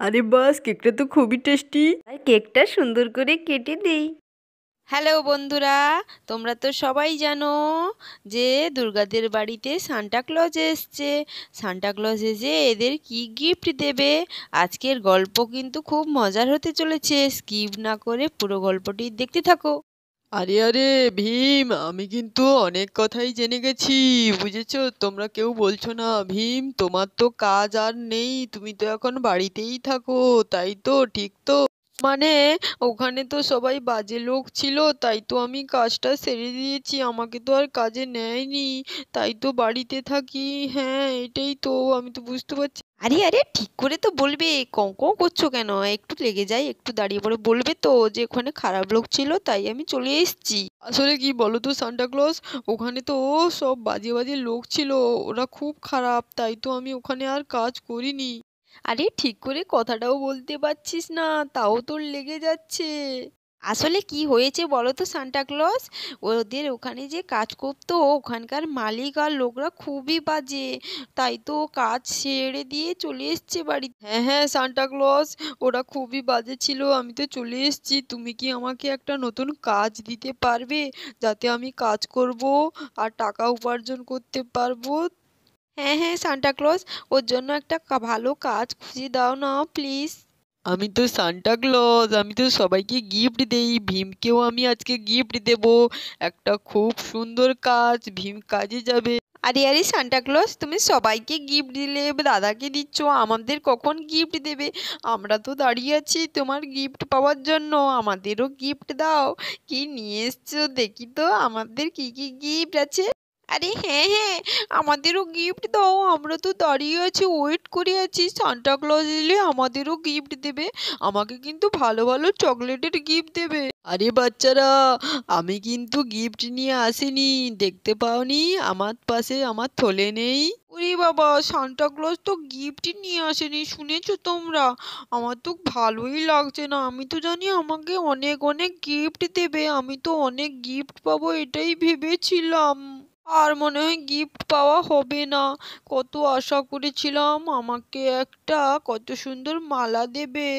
আরে বাস, কেকটা তো খুবই টেস্টি। আর কেকটা সুন্দর করে কেটে দেই। হ্যালো বন্ধুরা, তোমরা তো সবাই জানো যে দুর্গাদের বাড়িতে সান্টা ক্লজ এসছে। সান্টা ক্লজ এসে এদের কি গিফট দেবে, আজকের গল্প কিন্তু খুব মজার হতে চলেছে। স্কিপ না করে পুরো গল্পটি দেখতে থাকো। আরে আরে ভীম, আমি কিন্তু অনেক কথাই জেনে গেছি, বুঝেছো? তোমরা কেউ বলছো না। ভীম, তোমার তো কাজ আর নেই, তুমি তো এখন বাড়িতেই থাকো, তাই তো? ঠিক তো? মানে ওখানে তো সবাই বাজে লোক ছিল, তাই তো আমি কাজটা সেরে দিয়েছি, আমাকে তো আর কাজে নেয়নি, তাই তো বাড়িতে থাকি। হ্যাঁ, এটাই তো, আমি তো বুঝতে পারছি। আরে আরে, ঠিক করে তো বলবে, কঁ কঁ করছো কেন? একটু লেগে যায়, একটু দাঁড়িয়ে পড়ে বলবে তো যে ওখানে খারাপ লোক ছিল তাই আমি চলে এসেছি। আসলে কি বলো তো সান্টা ক্লজ, ওখানে তো সব বাজে বাজে লোক ছিল, ওরা খুব খারাপ, তাই তো আমি ওখানে আর কাজ করিনি। আরে ঠিক করে কথাটাও বলতে পারছিস না, তাও তোর লেগে যাচ্ছে। আসলে কি হয়েছে বলো তো সান্টা ক্লজ? ওদের ওখানে যে কাজ করতো ওখানকার মালিক আর লোকরা খুবই বাজে, তাই তো কাজ ছেড়ে দিয়ে চলে এসছে বাড়ি। হ্যাঁ হ্যাঁ সান্টা ক্লজ, ওরা খুবই বাজে ছিল, আমি তো চলে এসেছি। তুমি কি আমাকে একটা নতুন কাজ দিতে পারবে, যাতে আমি কাজ করব আর টাকা উপার্জন করতে পারবো? হ্যাঁ হ্যাঁ সান্টা ক্লজ, ওর জন্য একটা ভালো কাজ খুঁজে দাও না প্লিজ। আমি তো সান্টা ক্লজ, আমি তো সবাইকে গিফট দেই, ভীমকেও আমি আজকে গিফট দেব। একটা খুব সুন্দর কাজ, ভীম কাজে যাবে। আরে আরে সান্টা ক্লজ, তুমি সবাইকে গিফট দিলে, দাদাকে দিচ্ছ, আমাদের কখন গিফট দেবে? আমরা তো দাঁড়িয়ে আছি তোমার গিফট পাওয়ার জন্য, আমাদেরও গিফট দাও। কি নিয়ে এসছো দেখি তো, আমাদের কি কি গিফট আছে? আরে হ্যাঁ হ্যাঁ, আমাদেরও গিফট দাও, আমরা তো দাঁড়িয়ে আছি, ওয়েট করে আছি, সান্টা ক্লজ এলে আমাদেরও গিফট দেবে, আমাকে কিন্তু ভালো ভালো চকলেটের গিফট দেবে। আরে বাচ্চারা, আমি কিন্তু গিফট নিয়ে আসিনি, দেখতে পাওনি আমার পাশে আমার থলে নেই? ওরে বাবা, সান্টা ক্লজ তো গিফটই নিয়ে আসেনি, শুনেছো তোমরা? আমার তো ভালোই লাগছে না, আমি তো জানি আমাকে অনেক অনেক গিফট দেবে, আমি তো অনেক গিফট পাবো এটাই ভেবেছিলাম। আর মনে হয় গিফট পাওয়া হবে না। কত আশা করেছিলাম আমাকে একটা কত সুন্দর মালা দেবে।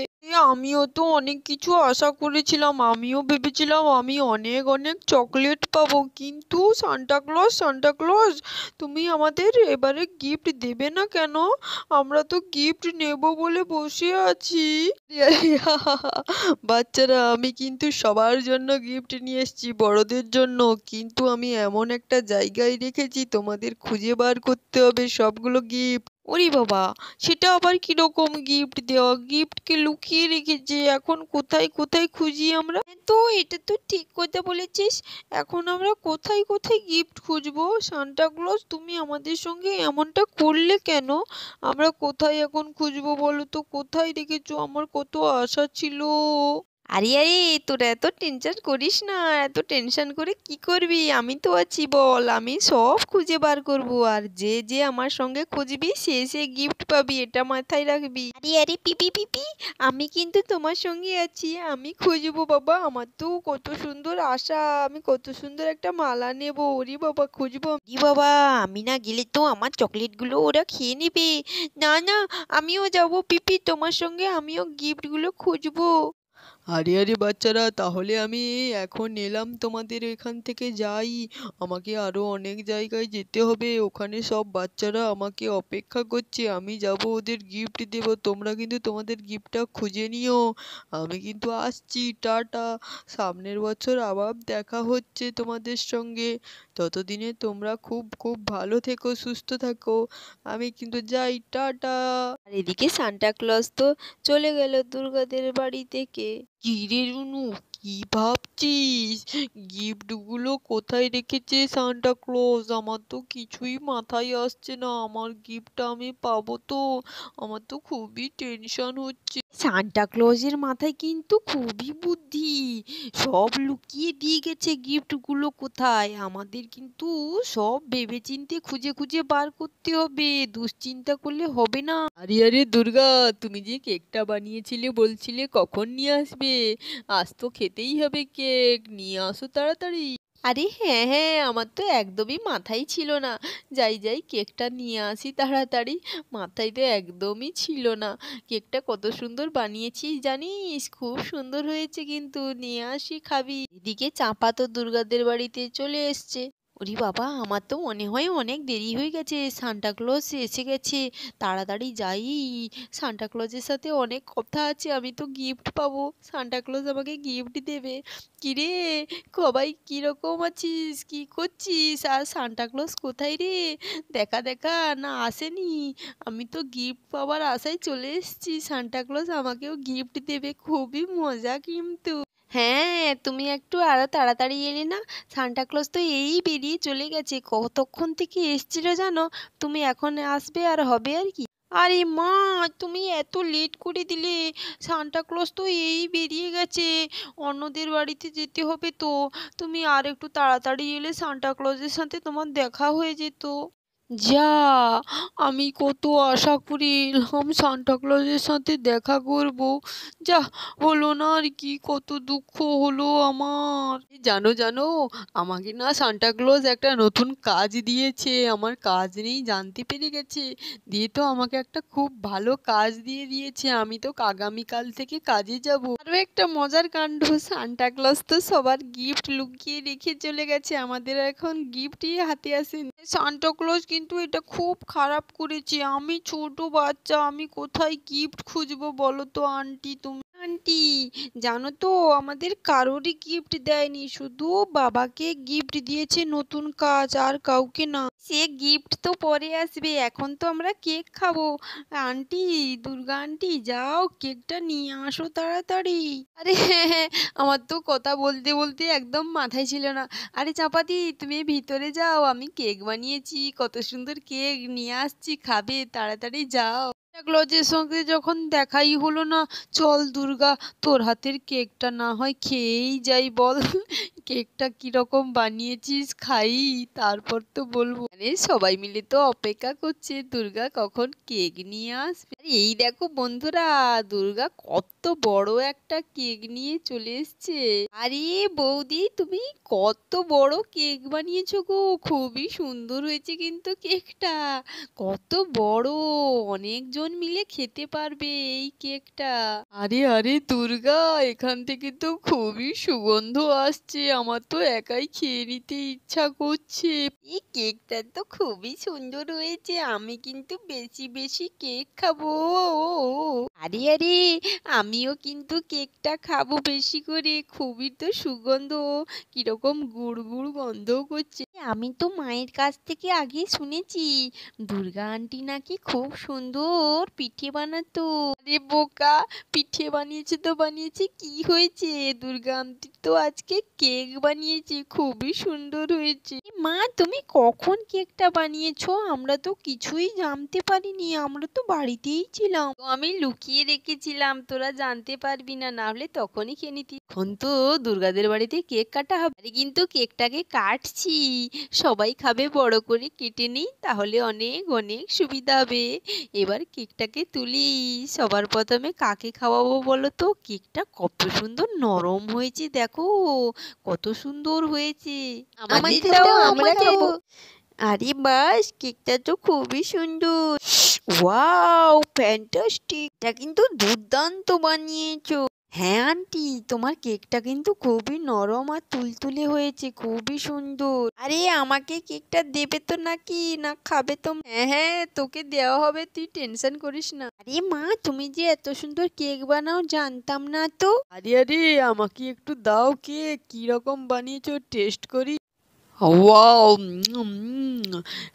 আমিও তো অনেক কিছু আশা করেছিলাম, আমিও ভেবেছিলাম আমি অনেক অনেক চকলেট পাবো, কিন্তু সান্টা ক্লজ, সান্টা ক্লজ, তুমি আমাদের এবারে গিফট দেবে না কেন? আমরা তো গিফট নেব বলে বসে আছি। বাচ্চারা, আমি কিন্তু সবার জন্য গিফট নিয়ে এসেছি, বড়দের জন্য, কিন্তু আমি এমন একটা জায়গায় রেখেছি, তোমাদের খুঁজে বার করতে হবে সবগুলো গিফট। ওরে বাবা, সেটা আবার কিরকম গিফট দেওয়া? গিফটকে লুকিয়ে রেখেছে, এখন কোথায় কোথায় খুঁজি আমরা? হ্যাঁ, তো এটা তো ঠিক কথা বলেছিস, এখন আমরা কোথায় কোথায় গিফট খুঁজবো? সান্টা ক্লজ, তুমি আমাদের সঙ্গে এমনটা করলে কেন? আমরা কোথায় এখন খুঁজবো বলো তো? কোথায় রেখেছো? আমার কত আশা ছিল। আরে আরে, তোরা এত টেনশন করিস না, এত টেনশন করে কি করবি? আমি তো আছি, বল, আমি সব খুঁজে বার করব, আর যে যে আমার সঙ্গে খুঁজবি সে সে গিফট পাবি, এটা মাথায় রাখবি। আরে আরে পিপি পিপি, আমি কিন্তু তোমার সঙ্গে আছি, আমি খুঁজবো বাবা, আমার তো কত সুন্দর আশা, আমি কত সুন্দর একটা মালা নেব, ওরে বাবা খুঁজবো। ই বাবা, আমি না গেলে তো আমার চকলেটগুলো ওরা খেয়ে নেবে। না না, আমিও যাব পিপি তোমার সঙ্গে, আমিও গিফটগুলো খুঁজবো। আরে আরে বাচ্চারা, তাহলে আমি এখন এলাম, তোমাদের এখান থেকে যাই, আমাকে আরো অনেক জায়গায় যেতে হবে, ওখানে সব বাচ্চারা আমাকে অপেক্ষা করছে, আমি যাব ওদের গিফট দেব, তোমরা কিন্তু তোমাদের গিফটটা খুঁজে নিও। আমি কিন্তু আসছি, টাটা। সামনের বছর আবার দেখা হচ্ছে তোমাদের সঙ্গে, ততদিনে তোমরা খুব খুব ভালো থেকো, সুস্থ থাকো। আমি কিন্তু যাই, টাটা। আর এদিকে সান্টা ক্লজ তো চলে গেল দুর্গাদের বাড়ি থেকে। কি রে রুনু, কি ভাবছিস? গিফটগুলো কোথায় রেখেছে সান্টা ক্লজ? আমার তো কিছুই মাথায় আসছে না, আমার গিফটটা আমি পাবো তো? আমার তো খুবই টেনশন হচ্ছে। সান্টা ক্লজের মাথায় কিন্তু খুবই বুদ্ধি, সব লুকিয়ে দিয়ে গেছে গিফটগুলো কোথায়, আমাদের কিন্তু সব ভেবেচিন্তে খুঁজে খুঁজে বার করতে হবে, দুশ্চিন্তা করলে হবে না। আরে আরে দুর্গা, তুমি যে কেকটা বানিয়েছিলে বলছিলে কখন নিয়ে আসবে? আজ তো খেতেই হবে কেক, নিয়ে আসো তাড়াতাড়ি। আরে হ্যাঁ হ্যাঁ, আমার তো একদমই মাথায় ছিল না। যাই যাই কেকটা নিয়ে আসি তাড়াতাড়ি। মাথায় তো একদমই ছিল না। কেকটা কত সুন্দর বানিয়েছিস জানিস? খুব সুন্দর হয়েছে কিন্তু, নিয়ে আসি খাবি। এদিকে চাঁপা তো দুর্গাদের বাড়িতে চলে এসছে। ওরে বাবা, আমার তো মনে হয় অনেক দেরি হয়ে গেছে, সান্টা ক্লজ এসে গেছে। তাড়াতাড়ি যাই, সান্টা ক্লজের সাথে অনেক কথা আছে, আমি তো গিফট পাবো, সান্টা ক্লজ আমাকে গিফট দেবে। কিরে, সবাই কিরকম আছিস, কি করছিস, আর সান্টা ক্লজ কোথায় রে? দেখা দেখা না আসেনি? আমি তো গিফট পাওয়ার আশায় চলে এসেছি, সান্টা ক্লজ আমাকেও গিফট দেবে, খুবই মজা কিন্তু। হ্যাঁ, তুমি একটু আরো তাড়াতাড়ি এলে না? সান্টা ক্লজ তো এই বেরিয়ে চলে গেছে, কতক্ষণ থেকে এসছিল জানো? তুমি এখন আসবে আর হবে আর কি। আরে মা, তুমি এত লেট করে দিলে, সান্টা ক্লজ তো এই বেরিয়ে গেছে, অন্যদের বাড়িতে যেতে হবে তো। তুমি আর একটু তাড়াতাড়ি এলে সান্টা ক্লজের সাথে তোমার দেখা হয়ে যেত। যা, আমি কত আশা করে এলাম সান্টা ক্লজের সাথে দেখা করব, যা হলো না আর কি, কত দুঃখ হলো আমার। জানো জানো, আমাকে না সান্টা ক্লজ একটা নতুন কাজ দিয়েছে, আমার কাজ নেই জানতে পেরে গেছে, দিয়ে তো আমাকে একটা খুব ভালো কাজ দিয়ে দিয়েছে, আমি তো আগামীকাল থেকে কাজে যাব। আরো একটা মজার কাণ্ড, সান্টা ক্লজ তো সবার গিফট লুকিয়ে রেখে চলে গেছে, আমাদের এখন গিফটই হাতে আসেনি। সান্টা ক্লজ কিন্তু এটা খুব খারাপ করেছে, আমি ছোট বাচ্চা, আমি কোথায় গিফট খুঁজবো বলো তো আন্টি তুমি। আন্টি, জানো তো আমাদের কারোরই গিফট দেয়নি, শুধু বাবাকে গিফট দিয়েছে নতুন কাজ, আর কাউকে না। সে গিফট তো পরে আসবে, এখন তো আমরা কেক খাবো। আন্টি, দুর্গা আন্টি, যাও কেকটা নিয়ে আসো তাড়াতাড়ি। আরে হ্যাঁ হ্যাঁ, আমার তো কথা বলতে বলতে একদম মাথায় ছিল না। আরে চাপাতি, তুমি ভিতরে যাও, আমি কেক বানিয়েছি, কত সুন্দর কেক নিয়ে আসছি, খাবে, তাড়াতাড়ি যাও। ক্লজের সঙ্গে যখন দেখাই হলো না, চল দুর্গা, তোর হাতের কেকটা না হয় খেয়েই যাই, বল কেকটা কিরকম বানিয়েছিস, খাই, তারপর তো বলবো। আরে সবাই মিলে তো অপেক্ষা করছে দুর্গা কখন কেক নিয়ে আসবে। আরে এই দেখো বন্ধুরা, দুর্গা কত বড় একটা কেক নিয়ে চলে এসছে। আরে বৌদি, তুমি কত বড় কেক বানিয়েছো গো, খুবই সুন্দর হয়েছে কিন্তু কেকটা, কত বড়, অনেকজন মিলে খেতে পারবে এই কেকটা। আরে আরে দুর্গা, এখান থেকে তো খুবই সুগন্ধ আসছে, আমার তো একাই খেয়ে নিতে ইচ্ছা করছে। এই কেকটা তো খুবই সুন্দর হয়েছে, আমি কিন্তু বেশি বেশি কেক খাবো। আরে আরে, আমিও কিন্তু কেকটা খাবো বেশি করে, খুবই তো সুগন্ধ, কিরকম গুড় গুড় গন্ধও করছে। আমি তো মায়ের কাছ থেকে আগে শুনেছি দুর্গা আন্টি নাকি খুব সুন্দর পিঠে বানাতো। আরে বোকা, পিঠে বানিয়েছে তো বানিয়েছে, কি হয়েছে, দুর্গা আন্টি তো আজকে কেক বানিয়েছে, খুবই সুন্দর হয়েছে। মা, তুমি কখন কেকটা বানিয়েছো? আমরা তো কিছুই জানতে পারিনি, আমরা তো বাড়িতেই ছিলাম। তো আমি লুকিয়ে রেখেছিলাম, তোরা জানতে পারবি না, না হলে তখনই খেয়ে নিতি। এখন তো দুর্গাদের বাড়িতে কেক কাটা হবে, আরে কিন্তু কেকটাকে কাটছি, সবাই খাবে, বড় করে কেটে নিই, তাহলে অনেক অনেক সুবিধা হবে। এবার কেকটাকে তুলি, সবার প্রথমে কাকে খাওয়াবো বলো তো? কেকটা কত সুন্দর নরম হয়েছে, দেখো কত সুন্দর হয়েছে। আমাদেরটাও আমরা খাবো। আরে বাস, কেকটা তো খুবই সুন্দর, ওয়াও ফ্যান্টাস্টিক, এটা কিন্তু দুর্দান্ত বানিয়েছো। হ্যাঁ আন্টি, তোমার কেকটা কিন্তু খুবই নরম আর তুলতুলে হয়েছে, খুবই সুন্দর। আরে আমাকে কেকটা দেবে তো নাকি, না খাবে তো? হ্যাঁ হ্যাঁ, তোকে দেওয়া হবে, তুই টেনশন করিস না। আরে মা, তুমি যে এত সুন্দর কেক বানাও জানতাম না তো। আরে আরে, আমাকে একটু দাও, কেক কিরকম বানিয়েছো টেস্ট করি। ওয়াও,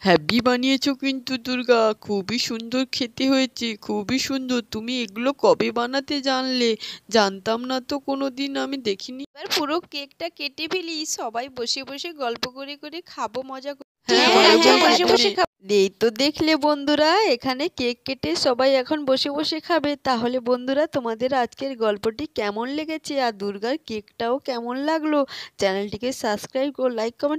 হ্যাভি বানিয়েছো কিন্তু দুর্গা, খুবই সুন্দর খেতে হয়েছে, খুবই সুন্দর। তুমি এগুলো কবে বানাতে জানলে? জানতাম না তো, কোনোদিন আমি দেখিনি। এবার পুরো কেকটা কেটে ফেলি, সবাই বসে বসে গল্প করে করে খাবো, মজা করে। হ্যাঁ, হ্যাঁ বসে হ্যাঁ, বসে বসে বসে খাবো। এই তো দেখলে বন্ধুরা, এখানে কেক কেটে সবাই এখন বসে বসে খাবে। তাহলে বন্ধুরা, তোমাদের আজকের গল্পটি কেমন লেগেছে আর দুর্গার কেকটাও কেমন লাগলো? চ্যানেলটিকে সাবস্ক্রাইব ও লাইক কমেন্ট